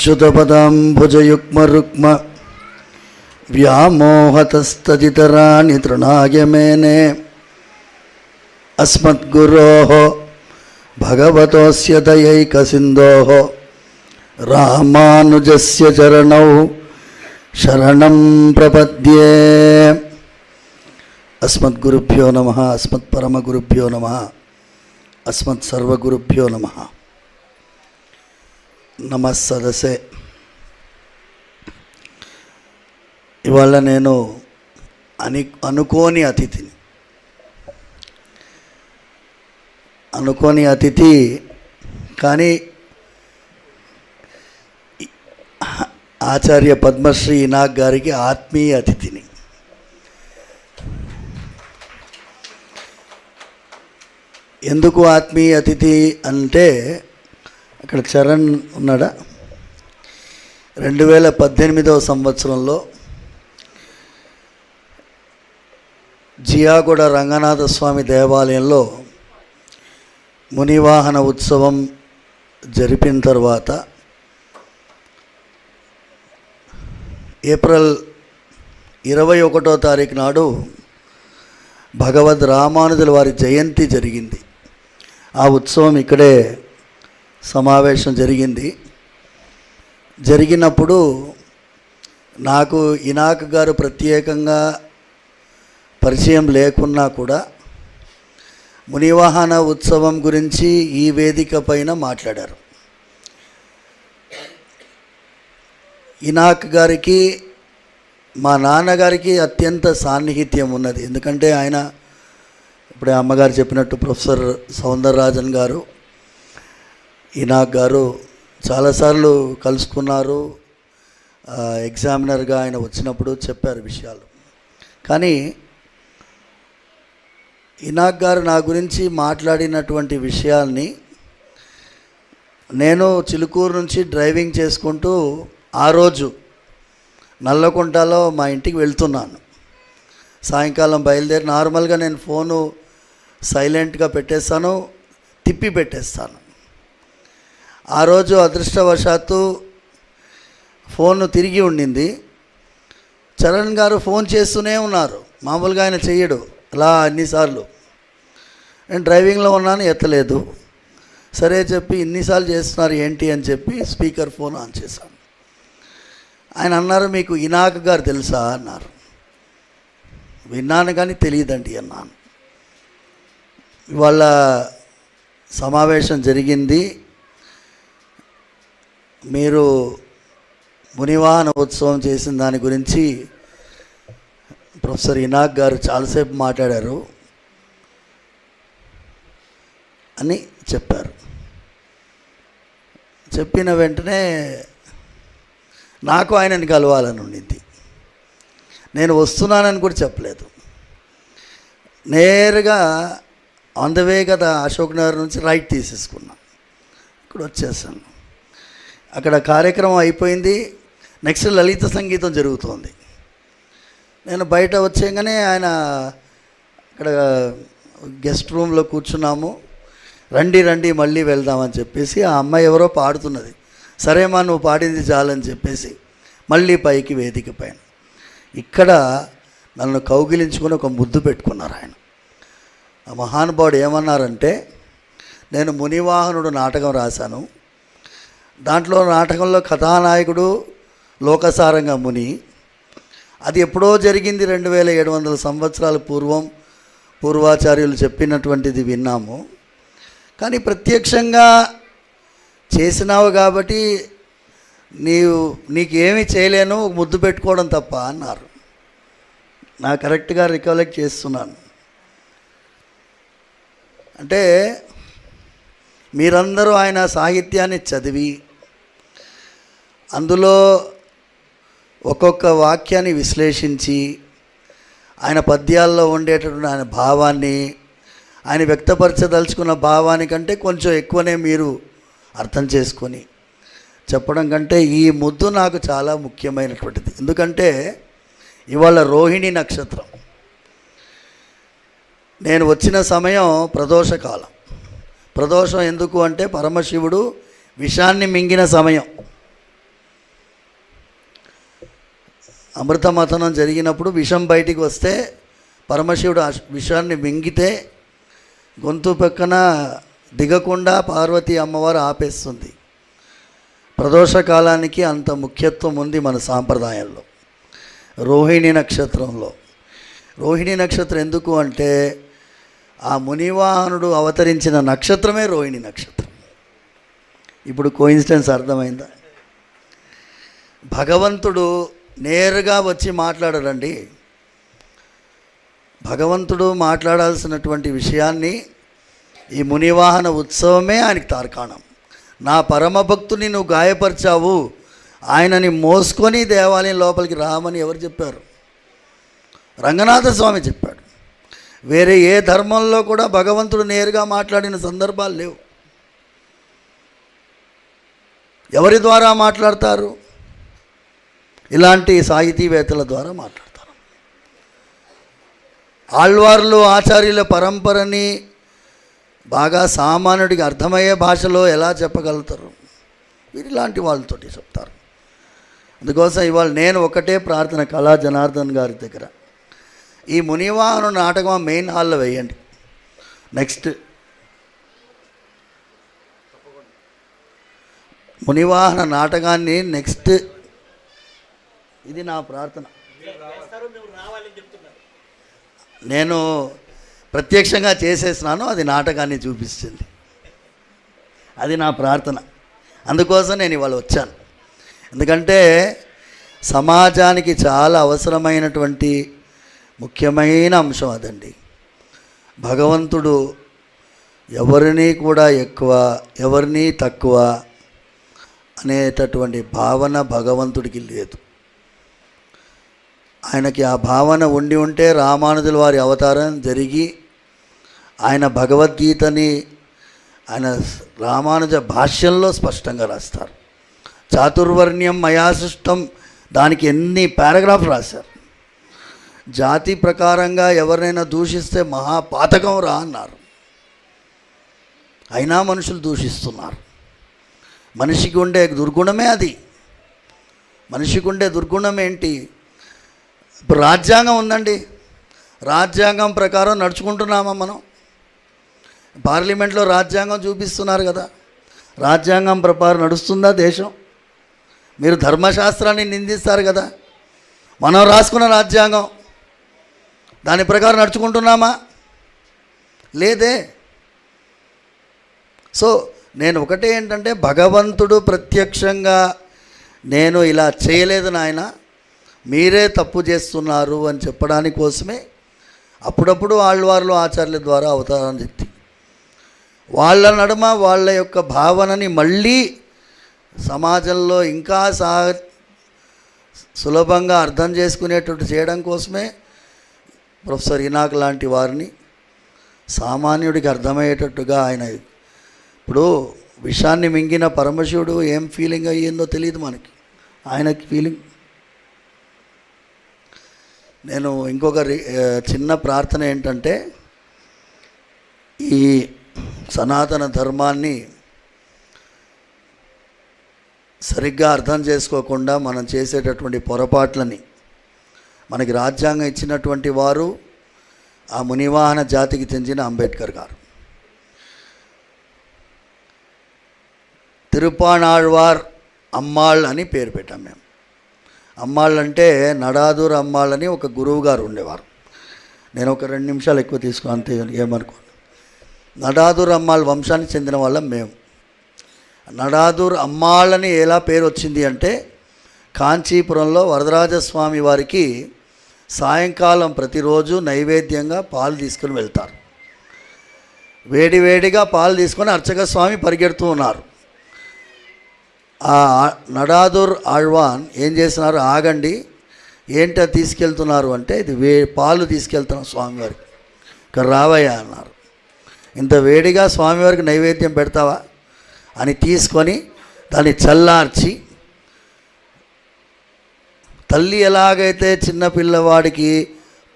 అచ్యుతపదాంబుజయుగ్మరుక్మ వ్యామోహతస్తదితరాణి తృణాయ మేనే అస్మద్గురోః భగవతోస్య దయైకసింధోః రామానుజస్య చరణౌ శరణం ప్రపద్యే. అస్మద్గురుభ్యో నమః, అస్మత్పరమగురుభ్యో నమః, అస్మత్సర్వగురుభ్యో నమః. నమస్సదసే. ఇవాళ నేను అనుకోని అతిథి కానీ ఆచార్య పద్మశ్రీ ఇనాక్ గారికి ఆత్మీయ అతిథిని. ఎందుకు ఆత్మీయ అతిథి అంటే, అక్కడ చరణ్ ఉన్నాడా, 2018వ సంవత్సరంలో జియాగూడ రంగనాథస్వామి దేవాలయంలో మునివాహన ఉత్సవం జరిపిన తర్వాత ఏప్రిల్ 21వ తారీఖు నాడు భగవద్ రామానుజుల వారి జయంతి జరిగింది. ఆ ఉత్సవం ఇక్కడే సమావేశం జరిగినప్పుడు నాకు ఇనాక్ గారు ప్రత్యేకంగా పరిచయం లేకున్నా కూడా మునివాహన ఉత్సవం గురించి ఈ వేదిక పైన మాట్లాడారు. ఇనాక్ గారికి మా నాన్నగారికి అత్యంత సాన్నిహిత్యం ఉన్నది. ఎందుకంటే ఆయన ఇప్పుడే అమ్మగారు చెప్పినట్టు ప్రొఫెసర్ సౌందరరాజన్ గారు, ఇనాక్ గారు చాలాసార్లు కలుసుకున్నారు. ఎగ్జామినర్గా ఆయన వచ్చినప్పుడు చెప్పారు విషయాలు. కానీ ఇనాక్ గారు నా గురించి మాట్లాడినటువంటి విషయాల్ని నేను చిలుకూరు నుంచి డ్రైవింగ్ చేసుకుంటూ ఆ రోజు నల్లకుంటలో మా ఇంటికి వెళ్తున్నాను. సాయంకాలం బయలుదేరి నార్మల్గా నేను ఫోను సైలెంట్గా పెట్టేస్తాను, తిప్పి పెట్టేస్తాను. ఆ రోజు అదృష్టవశాత్తు ఫోన్ తిరిగి ఉండింది. చరణ్ గారు ఫోన్ చేస్తూనే ఉన్నారు. మామూలుగా ఆయన చెయ్యడు అలా అన్నిసార్లు. నేను డ్రైవింగ్లో ఉన్నాను, ఎత్తలేదు. సరే చెప్పి ఇన్నిసార్లు చేస్తున్నారు ఏంటి అని చెప్పి స్పీకర్ ఫోన్ ఆన్ చేశాను. ఆయన అన్నారు, మీకు ఇనాక్ గారు తెలుసా అన్నారు. విన్నాను కానీ తెలియదండి అన్నాను. ఇవాళ సమావేశం జరిగింది. మీరు మునివాహన ఉత్సవం చేసిన దాని గురించి ప్రొఫెసర్ ఇనాక్ గారు చాలాసేపు మాట్లాడారు అని చెప్పారు. చెప్పిన వెంటనే నాకు ఆయనని కలవాలని ఉండింది. నేను వస్తున్నానని కూడా చెప్పలేదు. నేరుగా ఆన్ ద వే కదా అశోక్ నగర్ నుంచి రైట్ తీసేసుకున్నాను. ఇక్కడ వచ్చేసాను. అక్కడ కార్యక్రమం అయిపోయింది. నెక్స్ట్ లలిత సంగీతం జరుగుతోంది. నేను బయట వచ్చేగానే ఆయన అక్కడ గెస్ట్ రూమ్లో కూర్చున్నాము. రండి మళ్ళీ వెళ్దామని చెప్పేసి ఆ అమ్మాయి ఎవరో పాడుతున్నది. సరేమా నువ్వు పాడింది చాలని చెప్పేసి మళ్ళీ పైకి వేదిక పైన ఇక్కడ నన్ను కౌగిలించుకొని ఒక ముద్దు పెట్టుకున్నారు ఆయన. ఆ మహానుభావుడు ఏమన్నారంటే, నేను మునివాహనుడు నాటకం రాశాను. దాంట్లో నాటకంలో కథానాయకుడు లోకసారంగ ముని. అది ఎప్పుడో జరిగింది, 2700 సంవత్సరాల పూర్వాచార్యులు చెప్పినటువంటిది విన్నాము. కానీ ప్రత్యక్షంగా చేసినావు కాబట్టి నీకేమీ చేయలేను, ముద్దు పెట్టుకోవడం తప్ప అన్నారు. నా కరెక్ట్గా రికలెక్ట్ చేస్తున్నాను. అంటే మీరందరూ ఆయన సాహిత్యాన్ని చదివి అందులో ఒక్కొక్క వాక్యాన్ని విశ్లేషించి ఆయన పద్యాల్లో ఉండేటటువంటి ఆయన భావాన్ని, ఆయన వ్యక్తపరచదలుచుకున్న భావానికంటే కొంచెం ఎక్కువనే మీరు అర్థం చేసుకొని చెప్పడం కంటే ఈ ముద్దు నాకు చాలా ముఖ్యమైనటువంటిది. ఎందుకంటే ఇవాళ రోహిణి నక్షత్రం. నేను వచ్చిన సమయం ప్రదోషకాలం. ప్రదోషం ఎందుకు అంటే పరమశివుడు విషాన్ని మింగిన సమయం. అమృతమథనం జరిగినప్పుడు విషం బయటికి వస్తే పరమశివుడు ఆ విషాన్ని మింగితే గొంతు పక్కన దిగకుండా పార్వతీ అమ్మవారు ఆపేస్తుంది. ప్రదోష కాలానికి అంత ముఖ్యత్వం ఉంది మన సాంప్రదాయంలో. రోహిణి నక్షత్రంలో, రోహిణి నక్షత్రం ఎందుకు అంటే ఆ మునివాహనుడు అవతరించిన నక్షత్రమే రోహిణి నక్షత్రం. ఇప్పుడు కోయిన్సిడెన్స్ అర్థమైందా? భగవంతుడు నేరుగా వచ్చి మాట్లాడరండి. భగవంతుడు మాట్లాడాల్సినటువంటి విషయాన్ని ఈ మునివాహన ఉత్సవమే ఆయనకి తార్కాణం. నా పరమభక్తుని నువ్వు గాయపరిచావు, ఆయనని మోసుకొని దేవాలయం లోపలికి రామని ఎవరు చెప్పారు? రంగనాథ స్వామి చెప్పాడు. వేరే ఏ ధర్మంలో కూడా భగవంతుడు నేరుగా మాట్లాడిన సందర్భాలు లేవు. ఎవరి ద్వారా మాట్లాడతారు? ఇలాంటి సాహితీవేత్తల ద్వారా మాట్లాడతారు. ఆళ్వార్లు ఆచార్యుల పరంపరని బాగా సామాన్యుడికి అర్థమయ్యే భాషలో ఎలా చెప్పగలుగుతారు? వీరిలాంటి వాళ్ళతోటి చెప్తారు. అందుకోసం ఇవాళ నేను ఒకటే ప్రార్థన కళా జనార్దన్ గారి దగ్గర, ఈ మునివాహన నాటకం మెయిన్ హాల్లో వేయండి. నెక్స్ట్ మునివాహన నాటకాన్ని నెక్స్ట్, ఇది నా ప్రార్థన. నేను ప్రత్యక్షంగా చేసేసినాను, అది నాటకాన్ని చూపిస్తుంది. అది నా ప్రార్థన. అందుకోసం నేను ఇవాళ వచ్చాను. ఎందుకంటే సమాజానికి చాలా అవసరమైనటువంటి ముఖ్యమైన అంశం అదండి. భగవంతుడు ఎవరిని కూడా ఎక్కువ, ఎవరిని తక్కువ అనేటటువంటి భావన భగవంతుడికి లేదు. ఆయనకి ఆ భావన ఉండి ఉంటే రామానుజుల వారి అవతారం జరిగి ఆయన భగవద్గీతని ఆయన రామానుజ భాష్యంలో స్పష్టంగా రాస్తారు. చాతుర్వర్ణ్యం మయా సృష్టం, దానికి ఎన్ని పారాగ్రాఫ్ రాశారు. జాతి ప్రకారంగా ఎవరినైనా దూషిస్తే మహాపాతకం రా అన్నారు. అయినా మనుషులు దూషిస్తున్నారు. మనిషికి ఉండే దుర్గుణమే అది. మనిషికి ఉండే దుర్గుణం ఏంటి? ఇప్పుడు రాజ్యాంగం ఉందండి, రాజ్యాంగం ప్రకారం నడుచుకుంటున్నామా మనం? పార్లమెంట్లో రాజ్యాంగం చూపిస్తున్నారు కదా, రాజ్యాంగం ప్రకారం నడుస్తుందా దేశం? మీరు ధర్మశాస్త్రాన్ని నిందిస్తారు కదా, మనం రాసుకున్న రాజ్యాంగం దాని ప్రకారం నడుచుకుంటున్నామా? లేదే. సో నేను ఒకటే ఏంటంటే, భగవంతుడు ప్రత్యక్షంగా నేను ఇలా చేయలేదు నాయన, మీరే తప్పు చేస్తున్నారు అని చెప్పడానికి కోసమే అప్పుడప్పుడు ఆళ్వార్లు ఆచార్యుల ద్వారా అవతారం చెప్తి వాళ్ళ నడుమ వాళ్ళ యొక్క భావనని మళ్ళీ సమాజంలో ఇంకా సులభంగా అర్థం చేసుకునేటట్టు చేయడం కోసమే ప్రొఫెసర్ ఇనాక్ లాంటి వారిని సామాన్యుడికి అర్థమయ్యేటట్టుగా ఆయన, ఇప్పుడు విషాన్ని మింగిన పరమశివుడు ఏం ఫీలింగ్ అయ్యిందో తెలియదు మనకి, ఆయనకి ఫీలింగ్. నేను ఇంకొక చిన్న ప్రార్థన ఏంటంటే, ఈ సనాతన ధర్మాన్ని సరిగ్గా అర్థం చేసుకోకుండా మనం చేసేటటువంటి పొరపాట్లని, మనకి రాజ్యాంగం ఇచ్చినటువంటి వారు ఆ మునివాహన జాతికి చెందిన అంబేద్కర్ గారు. తిరుపాణాళ్వార్ అమ్మాళ్ అని పేరు పెట్టాం మేము. అమ్మాళ్ళు అంటే నడాదూర్ అమ్మాళ్ళని ఒక గురువు గారు ఉండేవారు. నేను ఒక 2 నిమిషాలు ఎక్కువ తీసుకుని అంతే, ఏమనుకోండి. నడాదూర్ అమ్మాళ్ళ వంశానికి చెందిన వాళ్ళం మేము. నడాదూర్ అమ్మాళ్ళని ఎలా పేరు వచ్చింది అంటే, కాంచీపురంలో వరదరాజస్వామి వారికి సాయంకాలం ప్రతిరోజు నైవేద్యంగా పాలు తీసుకుని వెళ్తారు. వేడివేడిగా పాలు తీసుకొని అర్చక స్వామి పరిగెడుతూ ఉన్నారు. ఆ నడాదూర్ ఆళ్వాన్ ఏం చేస్తున్నారు, ఆగండి, ఏంటో తీసుకెళ్తున్నారు అంటే, ఇది పాలు తీసుకెళ్తున్నాం స్వామివారికి, ఇక్కడ రావయ్యా అన్నారు. ఇంత వేడిగా స్వామివారికి నైవేద్యం పెడతావా అని తీసుకొని దాన్ని చల్లార్చి, తల్లి ఎలాగైతే చిన్న పిల్లవాడికి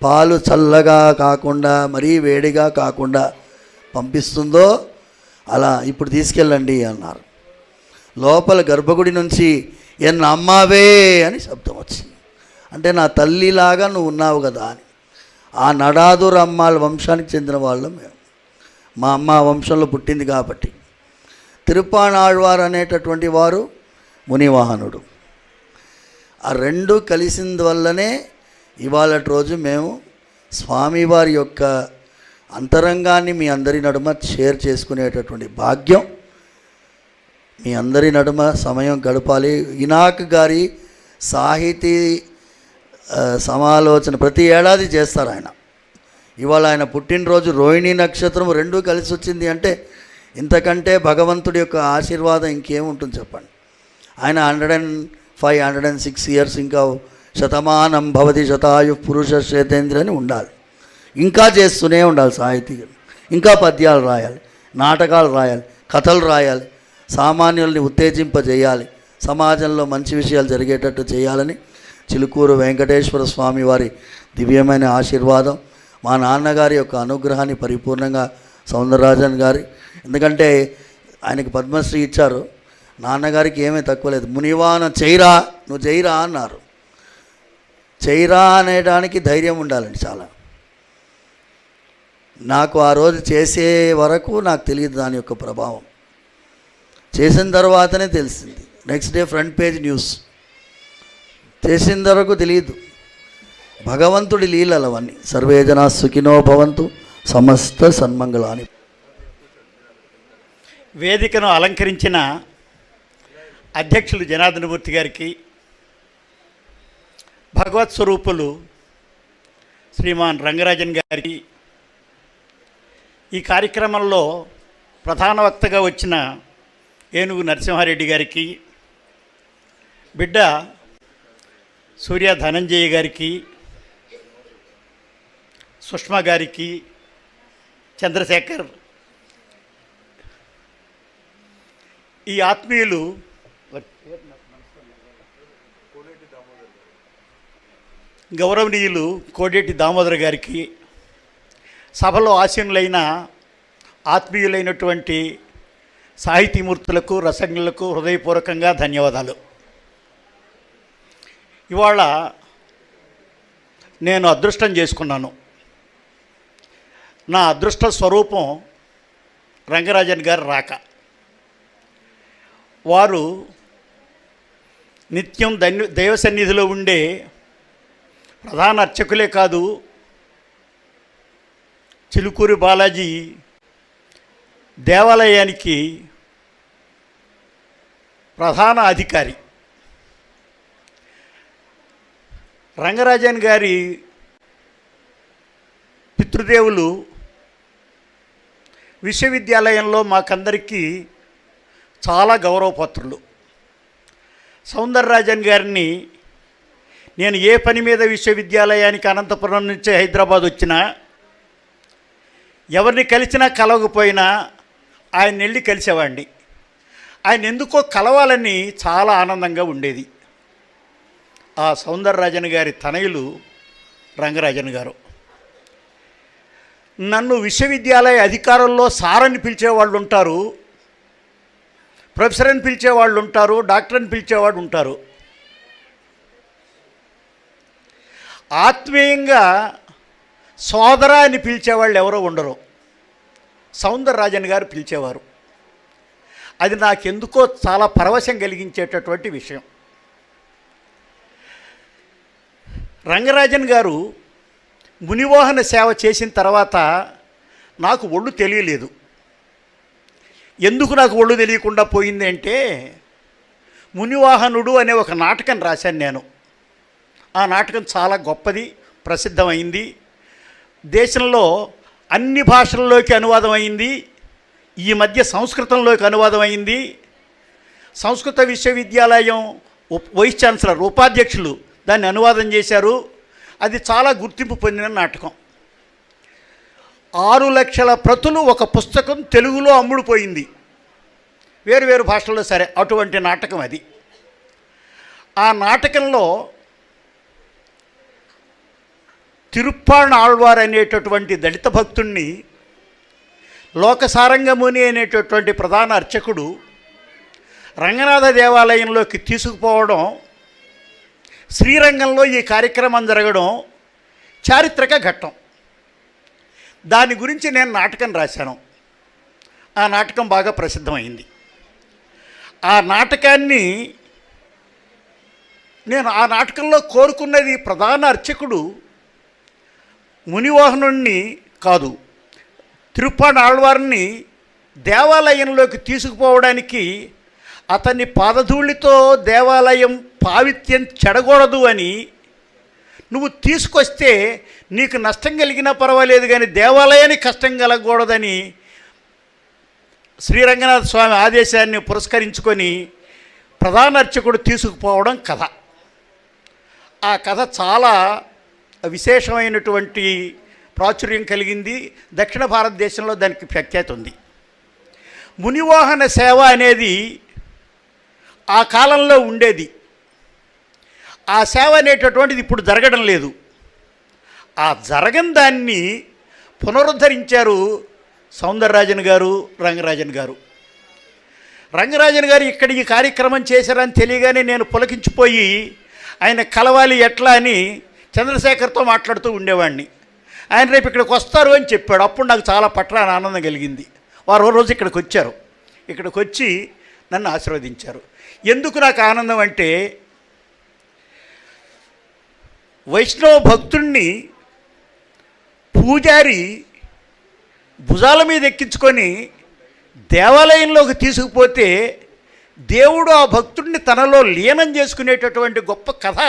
పాలు చల్లగా కాకుండా మరీ వేడిగా కాకుండా పంపిస్తుందో అలా ఇప్పుడు తీసుకెళ్ళండి అన్నారు. లోపల గర్భగుడి నుంచి ఎన్న అమ్మావే అని శబ్దం వచ్చింది. అంటే నా తల్లిలాగా నువ్వు ఉన్నావు కదా అని. ఆ నడాదూర్ అమ్మాళ్ళ వంశానికి చెందిన వాళ్ళం మేము. మా అమ్మ వంశంలో పుట్టింది కాబట్టి. తిరుప్పాణాళ్వార్ అనేటటువంటి వారు మునివాహనుడు. ఆ రెండు కలిసిందువల్లనే ఇవాళ రోజు మేము స్వామివారి యొక్క అంతరంగాన్ని మీ అందరి నడుమ షేర్ చేసుకునేటటువంటి భాగ్యం, మీ అందరి నడుమ సమయం గడపాలి. ఇనాక్ గారి సాహితీ సమాలోచన ప్రతి ఏడాది చేస్తారు ఆయన. ఇవాళ ఆయన పుట్టినరోజు రోహిణీ నక్షత్రం రెండూ కలిసి వచ్చింది అంటే ఇంతకంటే భగవంతుడి యొక్క ఆశీర్వాదం ఇంకేముంటుంది చెప్పండి. ఆయన 105, 106 ఇయర్స్, ఇంకా శతమానం భవతి శతాయు పురుష శ్వేతేంద్ర అని ఉండాలి. ఇంకా చేస్తూనే ఉండాలి సాహితీలు. ఇంకా పద్యాలు రాయాలి, నాటకాలు రాయాలి, కథలు రాయాలి, సామాన్యుల్ని ఉత్తేజింపజేయాలి, సమాజంలో మంచి విషయాలు జరిగేటట్టు చేయాలని చిలుకూరు వెంకటేశ్వర స్వామి వారి దివ్యమైన ఆశీర్వాదం, మా నాన్నగారి యొక్క అనుగ్రహాన్ని పరిపూర్ణంగా సౌందరరాజన్ గారి, ఎందుకంటే ఆయనకి పద్మశ్రీ ఇచ్చారు, నాన్నగారికి ఏమీ తక్కువ లేదు. మునివాన చైరా, నువ్వు జైరా అన్నారు. చైరా అనేదానికి ధైర్యం ఉండాలండి చాలా. నాకు ఆ రోజు చేసే వరకు నాకు తెలియదు దాని యొక్క ప్రభావం. చేసిన తర్వాతనే తెలిసింది. Next day front page news. చేసిన వరకు తెలియదు. భగవంతుడి లీలలు అవన్నీ. సర్వే జనా సుఖినో భవంతు, సమస్త సన్మంగళాని. వేదికను అలంకరించిన అధ్యక్షులు జనార్దనమూర్తి గారికి, భగవత్ స్వరూపులు శ్రీమాన్ రంగరాజన్ గారికి, ఈ కార్యక్రమంలో ప్రధాన వక్తగా వచ్చిన ఏనుగు నరసింహారెడ్డి గారికి, బిడ్డ సూర్య ధనంజయ గారికి, సుష్మా గారికి, చంద్రశేఖర్, ఈ ఆత్మీయులు గౌరవనీయులు కోడేటి దామోదర్ గారికి, సభలో ఆసీనులైన ఆత్మీయులైనటువంటి సాహితీమూర్తులకు, రసజ్ఞులకు హృదయపూర్వకంగా ధన్యవాదాలు. ఇవాళ నేను అదృష్టం చేసుకున్నాను. నా అదృష్ట స్వరూపం రంగరాజన్ గారు రాక. వారు నిత్యం దైవ సన్నిధిలో ఉండే ప్రధాన అర్చకులే కాదు, చిలుకూరి బాలాజీ దేవాలయానికి ప్రధాన అధికారి. రంగరాజన్ గారి పితృదేవులు విశ్వవిద్యాలయంలో మాకందరికీ చాలా గౌరవపత్రులు. సౌందరరాజన్ గారిని నేను ఏ పని మీద విశ్వవిద్యాలయానికి అనంతపురం నుంచి హైదరాబాద్ వచ్చినా, ఎవరిని కలిసినా కలవకపోయినా ఆయన వెళ్ళి కలిసేవాడిని. ఆయన ఎందుకో కలవాలని చాలా ఆనందంగా ఉండేది. ఆ సౌందరరాజన్ గారి తనయులు రంగరాజన్ గారు. నన్ను విశ్వవిద్యాలయ అధికారుల్లో సార్ అని పిలిచేవాళ్ళు ఉంటారు, ప్రొఫెసర్ అని పిలిచేవాళ్ళు ఉంటారు, డాక్టర్ అని పిలిచేవాడు ఉంటారు. ఆత్మీయంగా సోదర అని పిలిచేవాళ్ళు ఎవరో ఉండరు. సౌందరరాజన్ గారు పిలిచేవారు. అది నాకెందుకో చాలా పరవశం కలిగించేటటువంటి విషయం. రంగరాజన్ గారు మునివాహన సేవ చేసిన తర్వాత నాకు ఒళ్ళు తెలియలేదు. ఎందుకు నాకు ఒళ్ళు తెలియకుండా పోయింది అంటే, మునివాహనుడు అనే ఒక నాటకం రాశాను నేను. ఆ నాటకం చాలా గొప్పది, ప్రసిద్ధమైంది. దేశంలో అన్ని భాషల్లోకి అనువాదం అయింది. ఈ మధ్య సంస్కృతంలోకి అనువాదం అయింది. సంస్కృత విశ్వవిద్యాలయం వైస్ ఛాన్సలర్, ఉపాధ్యక్షులు దాన్ని అనువాదం చేశారు. అది చాలా గుర్తింపు పొందిన నాటకం. 6 లక్షల ప్రతులు ఒక పుస్తకం తెలుగులో అమ్ముడుపోయింది, వేరు భాషల్లో. సరే, అటువంటి నాటకం అది. ఆ నాటకంలో తిరుప్పాణాళ్వార్ అనేటటువంటి దళిత భక్తుణ్ణి లోకసారంగముని అనేటటువంటి ప్రధాన అర్చకుడు రంగనాథ దేవాలయంలోకి తీసుకుపోవడం శ్రీరంగంలో ఈ కార్యక్రమం జరగడం చారిత్రక ఘట్టం. దాని గురించి నేను నాటకం రాశాను. ఆ నాటకం బాగా ప్రసిద్ధమైంది. ఆ నాటకాన్ని నేను ఆ నాటకంలో కోరుకున్నది ప్రధాన అర్చకుడు మునివాహనుణ్ణి కాదు, తిరుప్పాణి ఆళ్వార్ని దేవాలయంలోకి తీసుకుపోవడానికి అతన్ని పాదధూళితో దేవాలయం పావిత్యం చెడకూడదు అని, నువ్వు తీసుకొస్తే నీకు నష్టం కలిగినా పర్వాలేదు కానీ దేవాలయానికి కష్టం కలగకూడదని శ్రీరంగనాథ స్వామి ఆదేశాన్ని పురస్కరించుకొని ప్రధాన అర్చకుడు తీసుకుపోవడం కథ. ఆ కథ చాలా విశేషమైనటువంటి ప్రాచుర్యం కలిగింది. దక్షిణ భారతదేశంలో దానికి ప్రఖ్యాతి ఉంది. మునివాహన సేవ అనేది ఆ కాలంలో ఉండేది. ఆ సేవ అనేటటువంటిది ఇప్పుడు జరగడం లేదు. ఆ జరగని దాన్ని పునరుద్ధరించారు సౌందరరాజన్ గారు, రంగరాజన్ గారు. రంగరాజన్ గారు ఇక్కడ ఈ కార్యక్రమం చేశారని తెలియగానే నేను పులకించిపోయి ఆయన కలవాలి ఎట్లా అని చంద్రశేఖర్తో మాట్లాడుతూ ఉండేవాడిని. ఆయన రేపు ఇక్కడికి వస్తారు అని చెప్పాడు. అప్పుడు నాకు చాలా పట్ల ఆనందం కలిగింది. వారు రోజు ఇక్కడికి వచ్చారు. ఇక్కడికి వచ్చి నన్ను ఆశీర్వదించారు. ఎందుకు నాకు ఆనందం అంటే, వైష్ణవ భక్తుణ్ణి పూజారి భుజాల మీద ఎక్కించుకొని దేవాలయంలోకి తీసుకుపోతే దేవుడు ఆ భక్తుడిని తనలో లీనం చేసుకునేటటువంటి గొప్ప కథ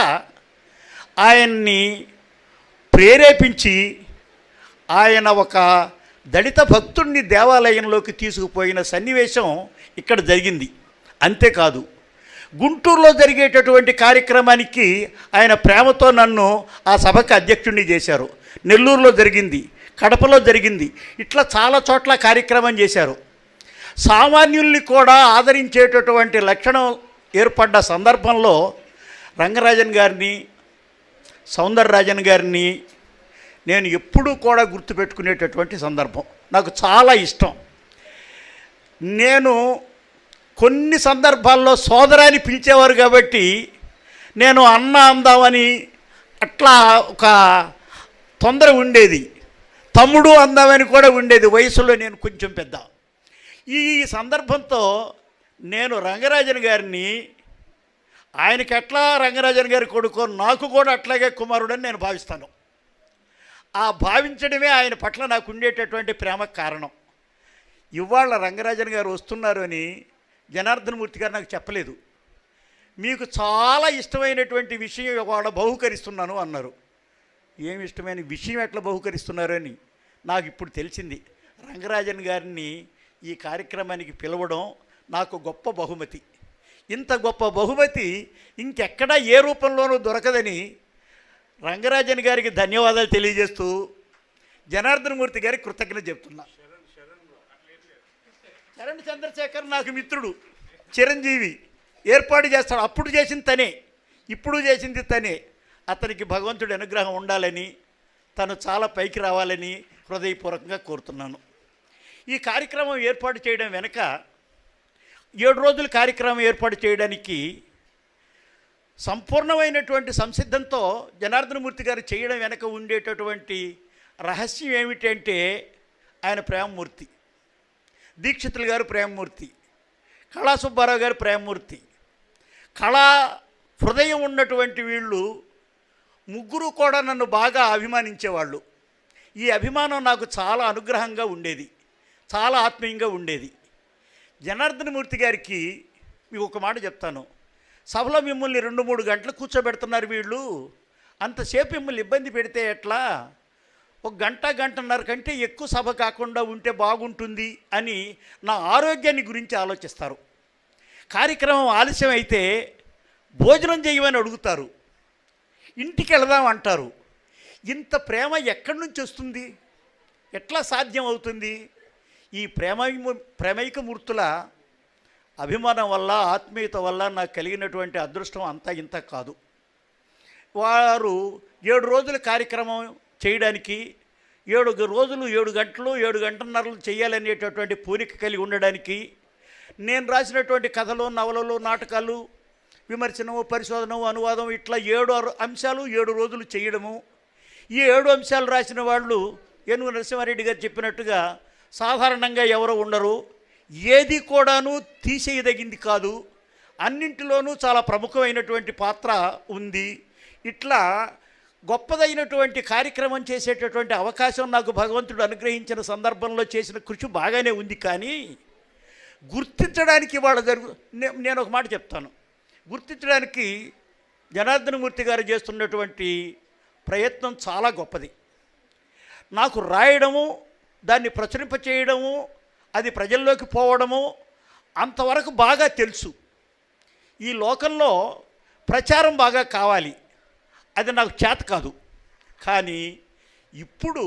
ఆయన్ని ప్రేరేపించి ఆయన ఒక దళిత భక్తుడిని దేవాలయంలోకి తీసుకుపోయిన సన్నివేశం ఇక్కడ జరిగింది. అంతేకాదు, గుంటూరులో జరిగేటటువంటి కార్యక్రమానికి ఆయన ప్రేమతో నన్ను ఆ సభకు అధ్యక్షుడిని చేశారు. నెల్లూరులో జరిగింది, కడపలో జరిగింది, ఇట్లా చాలా చోట్ల కార్యక్రమం చేశారు. సామాన్యుల్ని కూడా ఆదరించేటటువంటి లక్షణం ఏర్పడ్డ సందర్భంలో రంగరాజన్ గారిని, సౌందరరాజన్ గారిని నేను ఎప్పుడూ కూడా గుర్తుపెట్టుకునేటటువంటి సందర్భం. నాకు చాలా ఇష్టం. నేను కొన్ని సందర్భాల్లో సోదరాన్ని పిలిచేవారు కాబట్టి నేను అన్న అందామని అట్లా ఒక తొందర ఉండేది. తమ్ముడు అందామని కూడా ఉండేది. వయసులో నేను కొంచెం పెద్ద. ఈ సందర్భంతో నేను రంగరాజన్ గారిని, ఆయనకి ఎట్లా రంగరాజన్ గారి కొడుకు, నాకు కూడా అట్లాగే కుమారుడని నేను భావిస్తాను. ఆ భావించడమే ఆయన పట్ల నాకు ఉండేటటువంటి ప్రేమకు కారణం. ఇవాళ రంగరాజన్ గారు వస్తున్నారు అని జనార్దనమూర్తి గారు నాకు చెప్పలేదు. మీకు చాలా ఇష్టమైనటువంటి విషయం ఇవాళ బహుకరిస్తున్నాను అన్నారు. ఏమి ఇష్టమైన విషయం ఎట్లా బహుకరిస్తున్నారు అని నాకు ఇప్పుడు తెలిసింది. రంగరాజన్ గారిని ఈ కార్యక్రమానికి పిలవడం నాకు గొప్ప బహుమతి. ఇంత గొప్ప బహుమతి ఇంకెక్కడా ఏ రూపంలోనూ దొరకదని రంగరాజన్ గారికి ధన్యవాదాలు తెలియజేస్తూ జనార్దనమూర్తి గారికి కృతజ్ఞత చెప్తున్నా. చరణ్ చంద్రశేఖర్ నాకు మిత్రుడు, చిరంజీవి ఏర్పాటు చేస్తాడు. అప్పుడు చేసింది తనే, ఇప్పుడు చేసింది తనే. అతనికి భగవంతుడి అనుగ్రహం ఉండాలని, తను చాలా పైకి రావాలని హృదయపూర్వకంగా కోరుతున్నాను. ఈ కార్యక్రమం ఏర్పాటు చేయడం వెనక 7 రోజుల కార్యక్రమం ఏర్పాటు చేయడానికి సంపూర్ణమైనటువంటి సంసిద్ధంతో జనార్దనమూర్తి గారు చేయడం వెనక ఉండేటటువంటి రహస్యం ఏమిటంటే, ఆయన ప్రేమమూర్తి, దీక్షితులు గారు ప్రేమమూర్తి, కళా సుబ్బారావు గారు ప్రేమమూర్తి, కళా హృదయం ఉన్నటువంటి వీళ్ళు ముగ్గురు కూడా నన్ను బాగా అభిమానించేవాళ్ళు. ఈ అభిమానం నాకు చాలా అనుగ్రహంగా ఉండేది, చాలా ఆత్మీయంగా ఉండేది. జనార్దనమూర్తి గారికి మీకు ఒక మాట చెప్తాను. సభలో మిమ్మల్ని 2-3 గంటలు కూర్చోబెడుతున్నారు వీళ్ళు, అంతసేపు మిమ్మల్ని ఇబ్బంది పెడితే ఎట్లా, 1 గంట గంటన్నర కంటే ఎక్కువ సభ కాకుండా ఉంటే బాగుంటుంది అని నా ఆరోగ్యాన్ని గురించి ఆలోచిస్తారు. కార్యక్రమం ఆలస్యం అయితే భోజనం చేయమని అడుగుతారు, ఇంటికి వెళదాం అంటారు. ఇంత ప్రేమ ఎక్కడి నుంచి వస్తుంది, ఎట్లా సాధ్యం అవుతుంది? ఈ ప్రేమైక మూర్తుల అభిమానం వల్ల, ఆత్మీయత వల్ల నాకు కలిగినటువంటి అదృష్టం అంతా ఇంత కాదు. వారు 7 రోజుల కార్యక్రమం చేయడానికి 7 రోజులు 7 గంటలు 7 గంటన్నరలు చేయాలనేటటువంటి పూనిక కలిగి ఉండడానికి, నేను రాసినటువంటి కథలు, నవలలు, నాటకాలు విమర్శనము, పరిశోధనము, అనువాదం, ఇట్లా 7 అంశాలు 7 రోజులు చేయడము. ఈ 7 అంశాలు రాసిన వాళ్ళు ఏనుగు నరసింహారెడ్డి గారు చెప్పినట్టుగా సాధారణంగా ఎవరు ఉండరు, ఏది కూడాను తీసేయదగింది కాదు, అన్నింటిలోనూ చాలా ప్రముఖమైనటువంటి పాత్ర ఉంది. ఇట్లా గొప్పదైనటువంటి కార్యక్రమం చేసేటటువంటి అవకాశం నాకు భగవంతుడు అనుగ్రహించిన సందర్భంలో చేసిన కృషి బాగానే ఉంది. కానీ గుర్తించడానికి వాళ్ళ నేను ఒక మాట చెప్తాను. గుర్తించడానికి జనార్దనమూర్తి గారు చేస్తున్నటువంటి ప్రయత్నం చాలా గొప్పది. నాకు రాయడము, దాన్ని ప్రచురింపచేయడము, అది ప్రజల్లోకి పోవడము అంతవరకు బాగా తెలుసు. ఈ లోకంలో ప్రచారం బాగా కావాలి, అది నాకు చేత కాదు. కానీ ఇప్పుడు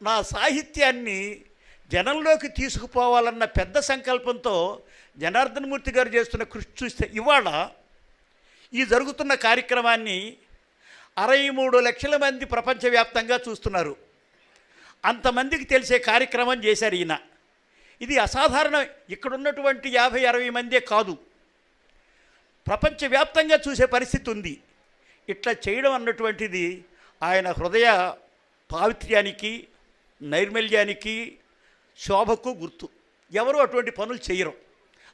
నా సాహిత్యాన్ని జనంలోకి తీసుకుపోవాలన్న పెద్ద సంకల్పంతో జనార్దనమూర్తి గారు చేస్తున్న కృషి చూస్తే ఇవాళ ఈ జరుగుతున్న కార్యక్రమాన్ని 63 లక్షల మంది ప్రపంచవ్యాప్తంగా చూస్తున్నారు. అంతమందికి తెలిసే కార్యక్రమం చేశారు ఈయన. ఇది అసాధారణం. ఇక్కడ ఉన్నటువంటి 50-60 మందే కాదు, ప్రపంచవ్యాప్తంగా చూసే పరిస్థితి ఉంది. ఇట్లా చేయడం అన్నటువంటిది ఆయన హృదయ పావిత్ర్యానికి, నైర్మల్యానికి, శోభకు గుర్తు. ఎవరు అటువంటి పనులు చేయరు.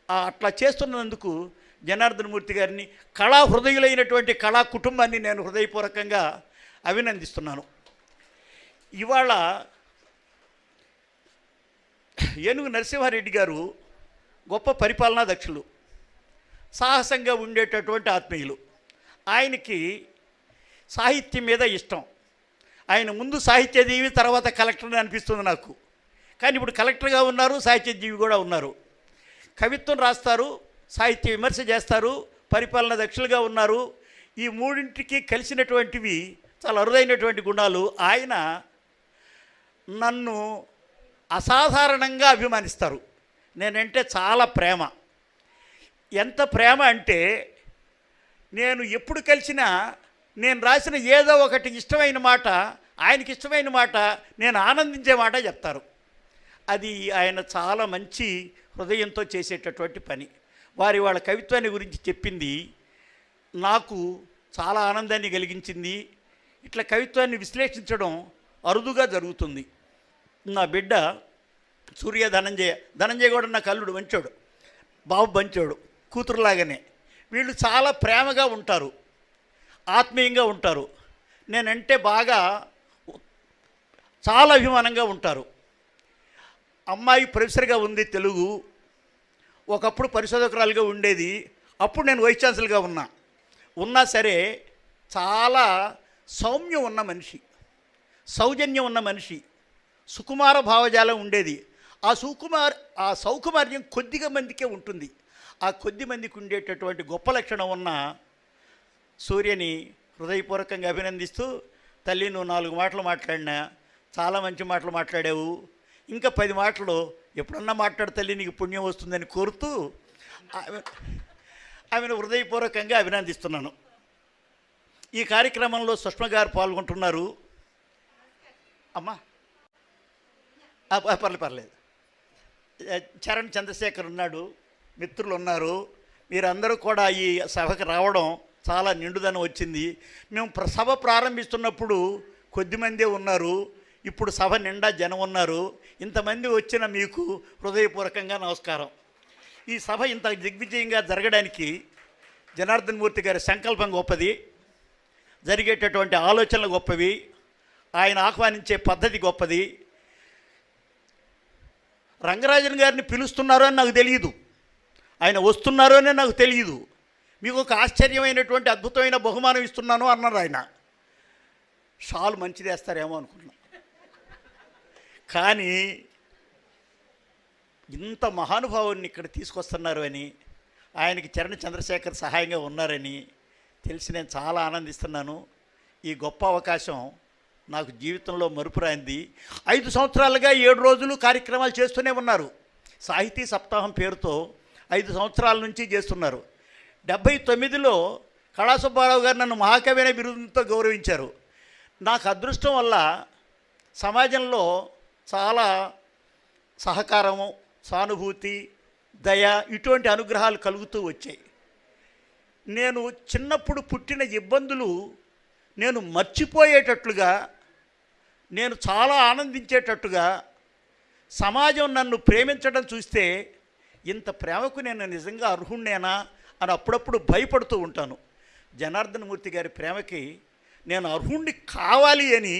అట్లా చేస్తున్నందుకు జనార్దనమూర్తి గారిని, కళా హృదయులైనటువంటి కళా కుటుంబాన్ని నేను హృదయపూర్వకంగా అభినందిస్తున్నాను. ఇవాళ ఏనుగు నరసింహారెడ్డి గారు గొప్ప పరిపాలనా దక్షులు, సాహసంగా ఉండేటటువంటి ఆత్మీయులు. ఆయనకి సాహిత్యం మీద ఇష్టం. ఆయన ముందు సాహిత్యజీవి, తర్వాత కలెక్టర్ అనిపిస్తుంది నాకు. కానీ ఇప్పుడు కలెక్టర్గా ఉన్నారు, సాహిత్యజీవి కూడా ఉన్నారు. కవిత్వం రాస్తారు, సాహిత్య విమర్శ చేస్తారు, పరిపాలన దక్షులుగా ఉన్నారు. ఈ మూడింటికి కలిసినటువంటివి చాలా అరుదైనటువంటి గుణాలు. ఆయన నన్ను అసాధారణంగా అభిమానిస్తారు. నేనంటే చాలా ప్రేమ. ఎంత ప్రేమ అంటే నేను ఎప్పుడు కలిసినా నేను రాసిన ఏదో ఒకటి ఇష్టమైన మాట, ఆయనకి ఇష్టమైన మాట, నేను ఆనందించే మాట చెప్తారు. అది ఆయన చాలా మంచి హృదయంతో చేసేటటువంటి పని. వాళ్ళ కవిత్వాన్ని గురించి చెప్పింది నాకు చాలా ఆనందాన్ని కలిగించింది. ఇట్లా కవిత్వాన్ని విశ్లేషించడం అరుదుగా జరుగుతుంది. నా బిడ్డ సూర్య ధనంజయ కూడా నాకు అల్లుడు, మంచోడు, బాబు మంచోడు, కూతురులాగానే. వీళ్ళు చాలా ప్రేమగా ఉంటారు, ఆత్మీయంగా ఉంటారు. నేనంటే బాగా చాలా అభిమానంగా ఉంటారు. అమ్మాయి ప్రొఫెసర్గా ఉంది తెలుగు, ఒకప్పుడు పరిశోధకురాలుగా ఉండేది. అప్పుడు నేను వైస్ ఛాన్సలర్గా ఉన్నా సరే చాలా సౌమ్యం ఉన్న మనిషి, సౌజన్యం ఉన్న మనిషి, సుకుమార భావజాలం ఉండేది. ఆ సౌకుమార్యం కొద్దిగా మందికే ఉంటుంది. ఆ కొద్ది మందికి ఉండేటటువంటి గొప్ప లక్షణం ఉన్న సూర్యని హృదయపూర్వకంగా అభినందిస్తూ, తల్లి నువ్వు 4 మాటలు మాట్లాడినా చాలా మంచి మాటలు మాట్లాడావు, ఇంకా 10 మాటలు ఎప్పుడన్నా మాట్లాడు తల్లి, నీకు పుణ్యం వస్తుందని కోరుతూ ఆమెను హృదయపూర్వకంగా అభినందిస్తున్నాను. ఈ కార్యక్రమంలో సుష్మ గారు పాల్గొంటున్నారు. అమ్మా పర్లేదు. చరణ్ చంద్రశేఖర్ ఉన్నాడు, మిత్రులు ఉన్నారు. మీరందరూ కూడా ఈ సభకు రావడం చాలా నిండుదనం వచ్చింది. మేము సభ ప్రారంభిస్తున్నప్పుడు కొద్దిమందే ఉన్నారు, ఇప్పుడు సభ నిండా జనం ఉన్నారు. ఇంతమంది వచ్చిన మీకు హృదయపూర్వకంగా నమస్కారం. ఈ సభ ఇంత దిగ్విజయంగా జరగడానికి జనార్దనమూర్తి గారి సంకల్పం గొప్పది, జరిగేటటువంటి ఆలోచనలు గొప్పవి, ఆయన ఆహ్వానించే పద్ధతి గొప్పది. రంగరాజన్ గారిని పిలుస్తున్నారో అని నాకు తెలియదు, ఆయన వస్తున్నారో అని నాకు తెలియదు. మీకు ఒక ఆశ్చర్యమైనటువంటి అద్భుతమైన బహుమానం ఇస్తున్నాను అన్నారు ఆయన. షాలు మంచిది వేస్తారేమో అనుకున్నా. కానీ ఇంత మహానుభావుని ఇక్కడ తీసుకొస్తున్నారు అని, ఆయనకి చరణ్ చంద్రశేఖర్ సహాయంగా ఉన్నారని తెలిసి నేను చాలా ఆనందిస్తున్నాను. ఈ గొప్ప అవకాశం నాకు జీవితంలో మరుపురాయింది. 5 సంవత్సరాలుగా 7 రోజులు కార్యక్రమాలు చేస్తూనే ఉన్నారు. సాహితీ సప్తాహం పేరుతో 5 సంవత్సరాల నుంచి చేస్తున్నారు. 79లో కళాసుబ్బారావు గారు నన్ను మహాకవి అనే బిరుదుతో గౌరవించారు. నాకు అదృష్టం వల్ల సమాజంలో చాలా సహకారము, సానుభూతి, దయ, ఇటువంటి అనుగ్రహాలు కలుగుతూ వచ్చాయి. నేను చిన్నప్పుడు పుట్టిన ఇబ్బందులు నేను మర్చిపోయేటట్లుగా, నేను చాలా ఆనందించేటట్టుగా, సమాజం నన్ను ప్రేమించడం చూస్తే ఇంత ప్రేమకు నేను నిజంగా అర్హుణ్ణేనా అని అప్పుడప్పుడు భయపడుతూ ఉంటాను. జనార్దన్ మూర్తి గారి ప్రేమకి నేను అర్హుణ్ణి కావాలి అని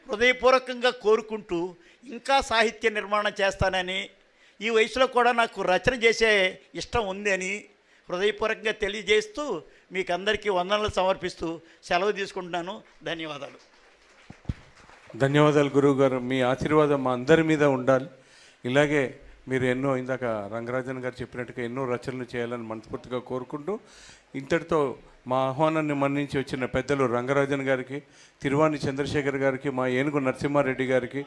హృదయపూర్వకంగా కోరుకుంటూ ఇంకా సాహిత్య నిర్మాణం చేస్తానని, ఈ వయసులో కూడా నాకు రచన చేసే ఇష్టం ఉంది అని హృదయపూర్వకంగా తెలియజేస్తూ మీకు అందరికీ వందనలు సమర్పిస్తూ సెలవు తీసుకుంటున్నాను. ధన్యవాదాలు. ధన్యవాదాలు గురువు గారు. మీ ఆశీర్వాదం మా అందరి మీద ఉండాలి. ఇలాగే మీరు ఎన్నో, ఇందాక రంగరాజన్ గారు చెప్పినట్టుగా ఎన్నో రచనలు చేయాలని మనస్ఫూర్తిగా కోరుకుంటూ, ఇంతటితో మా ఆహ్వానాన్ని మన్నించి వచ్చిన పెద్దలు రంగరాజన్ గారికి, తిరువాణి చంద్రశేఖర్ గారికి, మా ఏనుగు నరసింహారెడ్డి గారికి,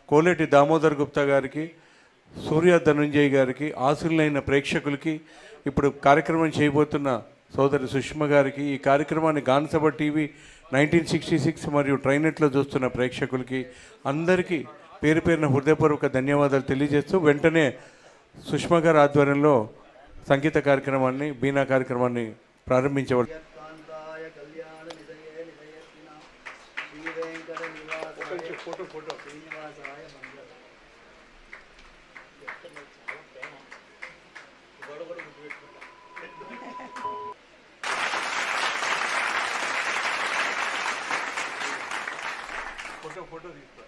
కోలేటి దామోదర్ గుప్తా గారికి, సూర్య ధనుంజయ్ గారికి, ఆశులైన ప్రేక్షకులకి, ఇప్పుడు కార్యక్రమం చేయబోతున్న సోదరి సుష్మ గారికి, ఈ కార్యక్రమాన్ని గానసభ టీవీ 1966 మరియు ట్రైనెట్లో చూస్తున్న ప్రేక్షకులకి అందరికీ పేరు పేరున హృదయపూర్వక ధన్యవాదాలు తెలియజేస్తూ, వెంటనే సుష్మ గారి ఆధ్వర్యంలో సంగీత కార్యక్రమాన్ని, బీనా కార్యక్రమాన్ని ప్రారంభించబడి ఫోటో తీసుకో.